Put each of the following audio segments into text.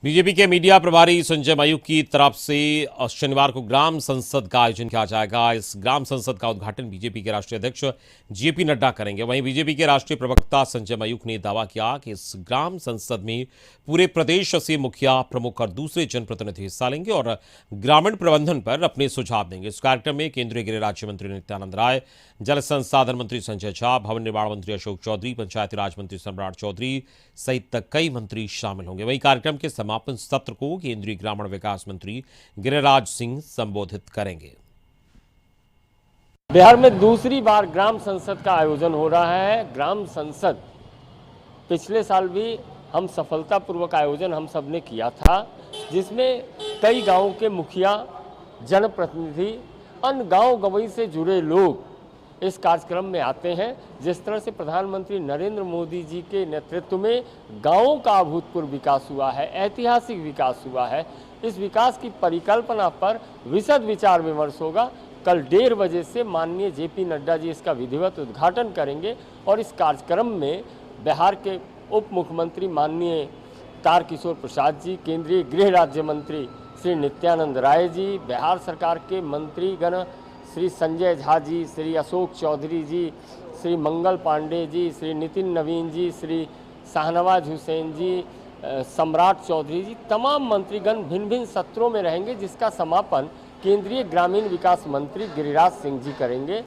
BJP के media प्रभारी संजय मयूख की तरफ से शनिवार को ग्राम संसद का आयोजन किया जाएगा। इस ग्राम संसद का उद्घाटन बीजेपी के राष्ट्रीय अध्यक्ष जेपी नड्डा करेंगे। वहीं बीजेपी के राष्ट्रीय प्रवक्ता संजय मयूख ने दावा किया कि इस ग्राम संसद में पूरे प्रदेश से मुखिया, प्रमुख और दूसरे जनप्रतिनिधि हिस्सा लेंगे और ग्रामीण प्रबंधन पर अपने सुझाव देंगे। इस कार्यक्रम में केंद्रीय गृह राज्य मंत्री नित्यानंद राय, जल संसाधन मंत्री संजय झा, भवन निर्माण मंत्री अशोक चौधरी, पंचायती राज मंत्री सम्राट चौधरी सहित कई मंत्री शामिल होंगे। वहीं कार्यक्रम के समापन सत्र को केंद्रीय ग्रामीण विकास मंत्री गिरिराज सिंह संबोधित करेंगे। बिहार में दूसरी बार ग्राम संसद का आयोजन हो रहा है। ग्राम संसद पिछले साल भी हम सफलतापूर्वक आयोजन हम सब ने किया था, जिसमें कई गांवों के मुखिया, जनप्रतिनिधि, अन्य गांव गवई से जुड़े लोग इस कार्यक्रम में आते हैं। जिस तरह से प्रधानमंत्री नरेंद्र मोदी जी के नेतृत्व में गांवों का अभूतपूर्व विकास हुआ है, ऐतिहासिक विकास हुआ है, इस विकास की परिकल्पना पर विशद विचार विमर्श होगा। कल 1:30 बजे से माननीय जेपी नड्डा जी इसका विधिवत उद्घाटन करेंगे और इस कार्यक्रम में बिहार के उप मुख्यमंत्री माननीय तारकिशोर प्रसाद जी, केंद्रीय गृह राज्य मंत्री श्री नित्यानंद राय जी, बिहार सरकार के मंत्रीगण श्री संजय झा जी, श्री अशोक चौधरी जी, श्री मंगल पांडे जी, श्री नितिन नवीन जी, श्री शाहनवाज हुसैन जी, सम्राट चौधरी जी, तमाम मंत्रीगण भिन्न भिन्न सत्रों में रहेंगे, जिसका समापन केंद्रीय ग्रामीण विकास मंत्री गिरिराज सिंह जी करेंगे।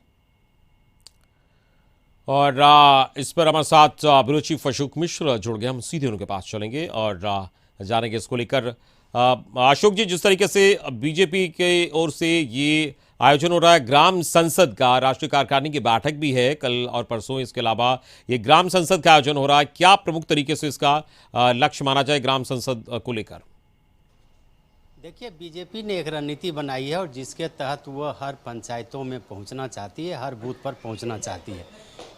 और इस पर हमारे साथ ब्यूरो चीफ अशोक मिश्र जुड़ गए। हम सीधे उनके पास चलेंगे और जानेंगे इसको लेकर। अशोक जी, जिस तरीके से बीजेपी के ओर से ये आयोजन हो रहा है ग्राम संसद का, राष्ट्रीय कार्यकारिणी की बैठक भी है कल और परसों, इसके अलावा ये ग्राम संसद का आयोजन हो रहा है, क्या प्रमुख तरीके से इसका लक्ष्य माना जाए ग्राम संसद को लेकर? देखिए, बीजेपी ने एक रणनीति बनाई है और जिसके तहत वह हर पंचायतों में पहुंचना चाहती है, हर बूथ पर पहुंचना चाहती है।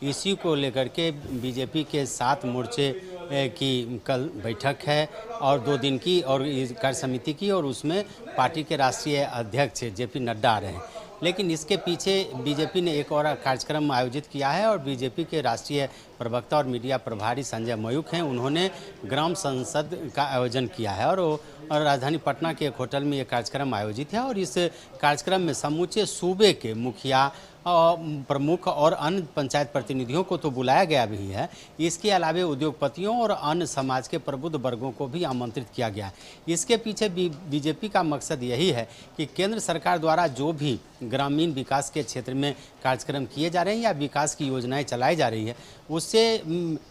इसी को लेकर के बीजेपी के 7 मोर्चे की कल बैठक है और 2 दिन की और कार्य समिति की, और उसमें पार्टी के राष्ट्रीय अध्यक्ष जेपी नड्डा आ रहे हैं। लेकिन इसके पीछे बीजेपी ने एक और कार्यक्रम आयोजित किया है और बीजेपी के राष्ट्रीय प्रवक्ता और मीडिया प्रभारी संजय मयूख हैं, उन्होंने ग्राम संसद का आयोजन किया है और राजधानी पटना के एक होटल में ये कार्यक्रम आयोजित है। और इस कार्यक्रम में समूचे सूबे के मुखिया, प्रमुख और अन्य पंचायत प्रतिनिधियों को तो बुलाया गया भी है। इसके अलावा उद्योगपतियों और अन्य समाज के प्रबुद्ध वर्गों को भी आमंत्रित किया गया है। इसके पीछे बीजेपी का मकसद यही है कि केंद्र सरकार द्वारा जो भी ग्रामीण विकास के क्षेत्र में कार्यक्रम किए जा रहे हैं या विकास की योजनाएं चलाई जा रही है, उससे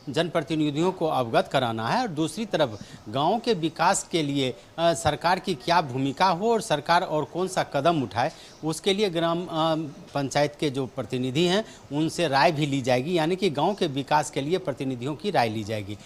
जनप्रतिनिधियों को अवगत कराना है और दूसरी तरफ गाँव के विकास के लिए सरकार की क्या भूमिका हो और सरकार और कौन सा कदम उठाए, उसके लिए ग्राम पंचायत के जो प्रतिनिधि हैं उनसे राय भी ली जाएगी, यानी कि गांव के विकास के लिए प्रतिनिधियों की राय ली जाएगी।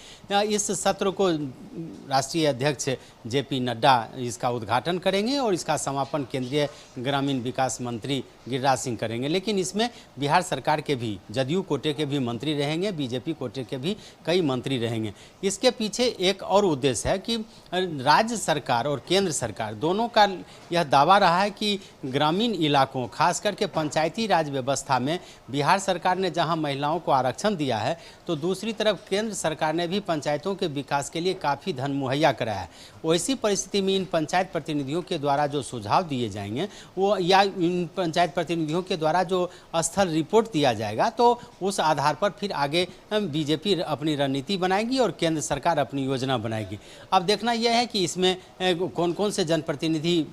इस सत्र को राष्ट्रीय अध्यक्ष जेपी नड्डा इसका उद्घाटन करेंगे और इसका समापन केंद्रीय ग्रामीण विकास मंत्री गिरिराज सिंह करेंगे। लेकिन इसमें बिहार सरकार के भी, जदयू कोटे के भी मंत्री रहेंगे, बीजेपी कोटे के भी कई मंत्री रहेंगे। इसके पीछे एक और उद्देश्य है कि राज्य सरकार और केंद्र सरकार दोनों का यह दावा रहा है कि ग्रामीण इलाकों, खास करके पंचायती राज व्यवस्था में बिहार सरकार ने जहां महिलाओं को आरक्षण दिया है, तो दूसरी तरफ केंद्र सरकार ने भी पंचायतों के विकास के लिए काफ़ी धन मुहैया कराया है। वैसी परिस्थिति में इन पंचायत प्रतिनिधियों के द्वारा जो सुझाव दिए जाएंगे वो, या इन पंचायत प्रतिनिधियों के द्वारा जो स्थल रिपोर्ट दिया जाएगा, तो उस आधार पर फिर आगे बीजेपी अपनी रणनीति बनाएगी और केंद्र सरकार अपनी योजना बनाएगी। अब देखना यह है कि इसमें कौन कौन से जनप्रतिनिधि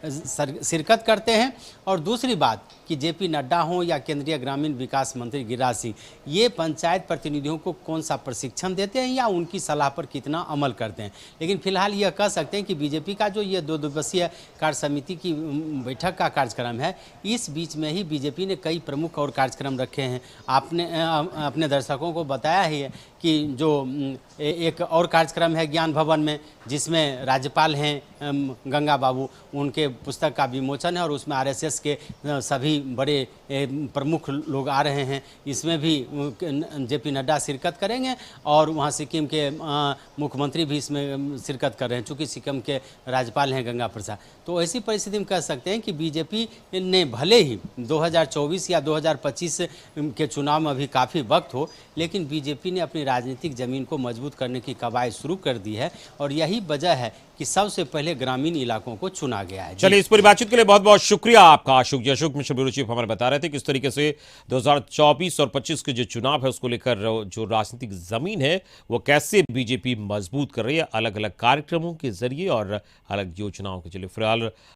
शिरकत करते हैं और दूसरी बात कि जेपी नड्डा हों या केंद्रीय ग्रामीण विकास मंत्री गिरिराज सिंह, ये पंचायत प्रतिनिधियों को कौन सा प्रशिक्षण देते हैं या उनकी सलाह पर कितना अमल करते हैं। लेकिन फिलहाल यह कह सकते हैं कि बीजेपी का जो ये 2 दिवसीय कार्य समिति की बैठक का कार्यक्रम है, इस बीच में ही बीजेपी ने कई प्रमुख और कार्यक्रम रखे हैं। आपने अपने दर्शकों को बताया ही है कि जो एक और कार्यक्रम है ज्ञान भवन में, जिसमें राज्यपाल हैं गंगा बाबू, उनके पुस्तक का विमोचन है और उसमें आरएसएस के सभी बड़े प्रमुख लोग आ रहे हैं। इसमें भी जेपी नड्डा शिरकत करेंगे और वहाँ सिक्किम के मुख्यमंत्री भी इसमें शिरकत कर रहे हैं, चूँकि सिक्किम के राज्यपाल हैं गंगा प्रसाद। तो ऐसी परिस्थिति में कह सकते हैं कि बीजेपी ने भले ही 2024 या 2025 के चुनाव में अभी काफ़ी वक्त हो, लेकिन बीजेपी ने अपनी राजनीतिक जमीन को मजबूत करने की कवायद शुरू कर दी है और यही वजह है कि सबसे पहले ग्रामीण इलाकों को चुना गया है। चलिए, इस पूरी बातचीत के लिए बहुत बहुत शुक्रिया आपका अशोक जी। अशोक मिश्र ब्यूरो चीफ हमारे बता रहे थे किस तरीके से 2024 और 25 के जो चुनाव है उसको लेकर जो राजनीतिक जमीन है वो कैसे बीजेपी मजबूत कर रही है अलग अलग कार्यक्रमों के जरिए और अलग योजनाओं के चलिए। फिलहाल